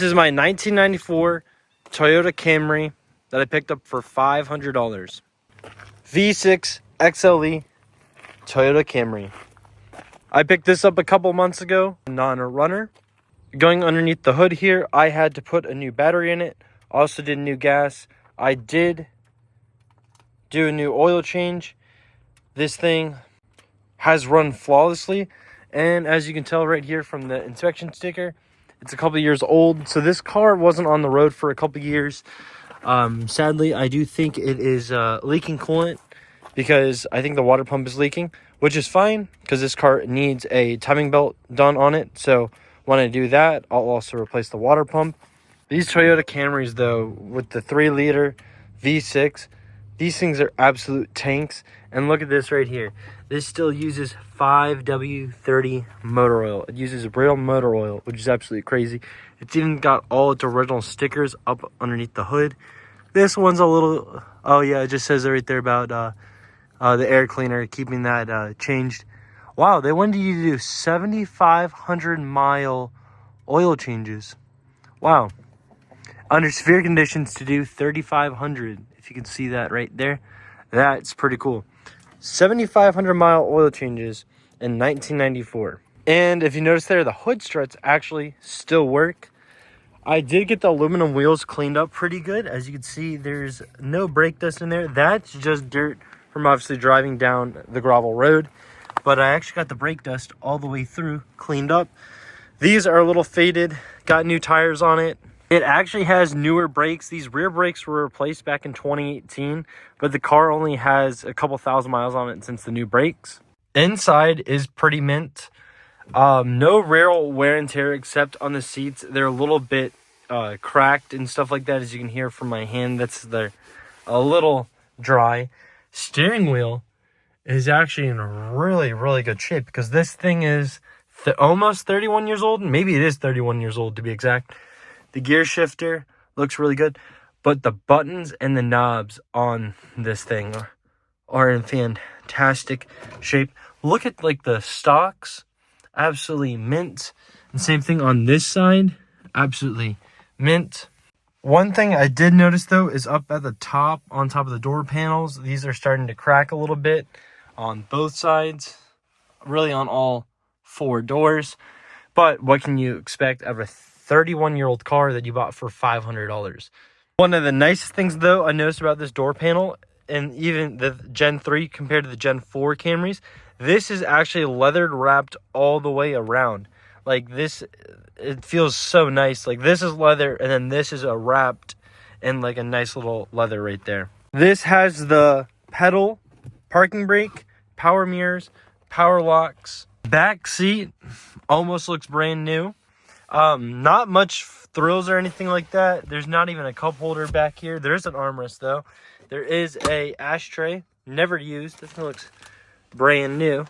This is my 1994 Toyota Camry that I picked up for $500. V6 XLE Toyota Camry. I picked this up a couple months ago, not a runner. Going underneath the hood here, I had to put a new battery in it. Also did new gas. I did do a new oil change. This thing has run flawlessly. And as you can tell right here from the inspection sticker, it's a couple years old. So this car wasn't on the road for a couple years. Sadly, I do think it is leaking coolant because I think the water pump is leaking, which is fine because this car needs a timing belt done on it. So when I do that, I'll also replace the water pump. These Toyota Camrys, though, with the 3-liter V6, these things are absolute tanks. And look at this right here. This still uses 5W30 motor oil. It uses real motor oil, which is absolutely crazy. It's even got all its original stickers up underneath the hood. This one's a little... Oh, yeah, it just says right there about the air cleaner, keeping that changed. Wow, they wanted you to do 7,500-mile oil changes. Wow. Under severe conditions to do 3,500. If you can see that right there. That's pretty cool. 7,500-mile oil changes in 1994. And if you notice there, the hood struts actually still work. I did get the aluminum wheels cleaned up pretty good. As you can see, there's no brake dust in there. That's just dirt from obviously driving down the gravel road. But I actually got the brake dust all the way through cleaned up. These are a little faded. Got new tires on it. It actually has newer brakes. These rear brakes were replaced back in 2018, but the car only has a couple thousand miles on it since the new brakes. Inside is pretty mint. No real wear and tear except on the seats. They're a little bit cracked and stuff like that, as you can hear from my hand. They're a little dry. Steering wheel is actually in really, really good shape because this thing is almost 31 years old. Maybe it is 31 years old to be exact. The gear shifter looks really good, but the buttons and the knobs on this thing are in fantastic shape. Look at like the stocks, absolutely mint. And same thing on this side, absolutely mint. One thing I did notice though is up at the top, on top of the door panels, these are starting to crack a little bit on both sides, really on all 4 doors. But what can you expect out of a 31-year-old car that you bought for $500? One of the nicest things though I noticed about this door panel, and even the Gen 3 compared to the Gen 4 Camrys, this is actually leather wrapped all the way around. Like this, it feels so nice. Like this is leather and then this is wrapped in like a nice little leather right there. This has the pedal, parking brake, power mirrors, power locks. Back seat almost looks brand new. Not much thrills or anything like that. There's not even a cup holder back here. There is an armrest though. There is a ashtray, never used. This one looks brand new.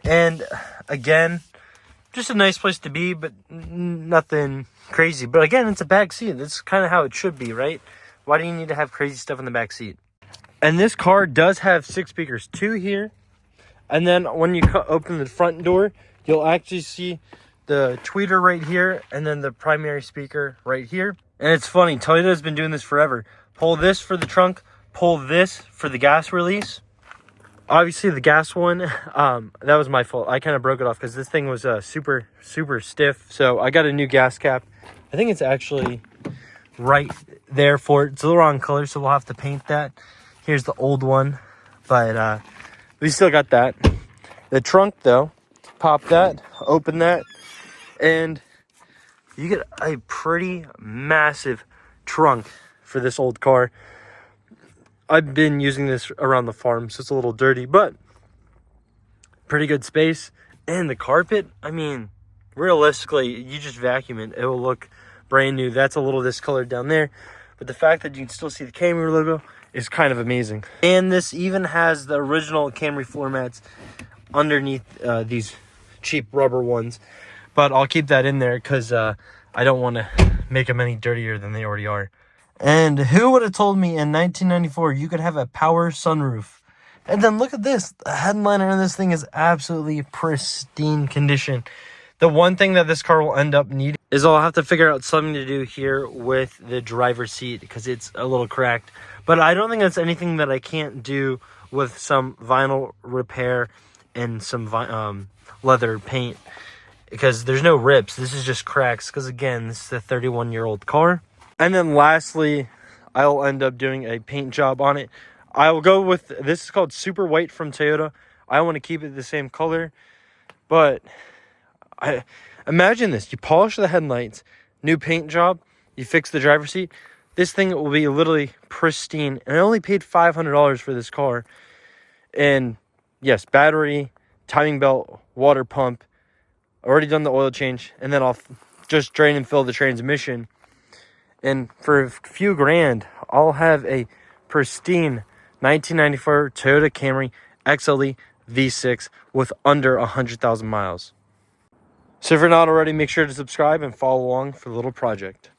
And again, just a nice place to be, but nothing crazy. But again, it's a back seat. That's kind of how it should be, right? Why do you need to have crazy stuff in the back seat? And this car does have 6 speakers, 2 here. And then when you open the front door, you'll actually see the tweeter right here, and then the primary speaker right here. And it's funny, Toyota's been doing this forever. Pull this for the trunk, pull this for the gas release. Obviously the gas one, that was my fault. I kind of broke it off because this thing was super stiff. So I got a new gas cap. I think it's actually right there for it. It's a little wrong color, so we'll have to paint that. Here's the old one, but we still got that. The trunk though, pop that, open that, and you get a pretty massive trunk for this old car. I've been using this around the farm, so it's a little dirty, but pretty good space. And the carpet, I mean, realistically, you just vacuum it, it will look brand new. That's a little discolored down there, but the fact that you can still see the Camry logo is kind of amazing. And this even has the original Camry floor mats underneath these cheap rubber ones. But I'll keep that in there because I don't want to make them any dirtier than they already are. And who would have told me in 1994 you could have a power sunroof? And then look at this. The headliner in this thing is absolutely pristine condition. The one thing that this car will end up needing is I'll have to figure out something to do here with the driver's seat because it's a little cracked. But I don't think that's anything that I can't do with some vinyl repair and some leather paint, because there's no rips. This is just cracks because, again, this is a 31-year-old car. And then lastly, I'll end up doing a paint job on it. I will go with, this is called Super White from Toyota. I want to keep it the same color, but imagine this. You polish the headlights, new paint job, you fix the driver's seat. This thing will be literally pristine. And I only paid $500 for this car. And yes, battery, timing belt, water pump. Already done the oil change. And then I'll just drain and fill the transmission. And for a few grand, I'll have a pristine 1994 Toyota Camry XLE V6 with under 100,000 miles. So if you're not already, make sure to subscribe and follow along for the little project.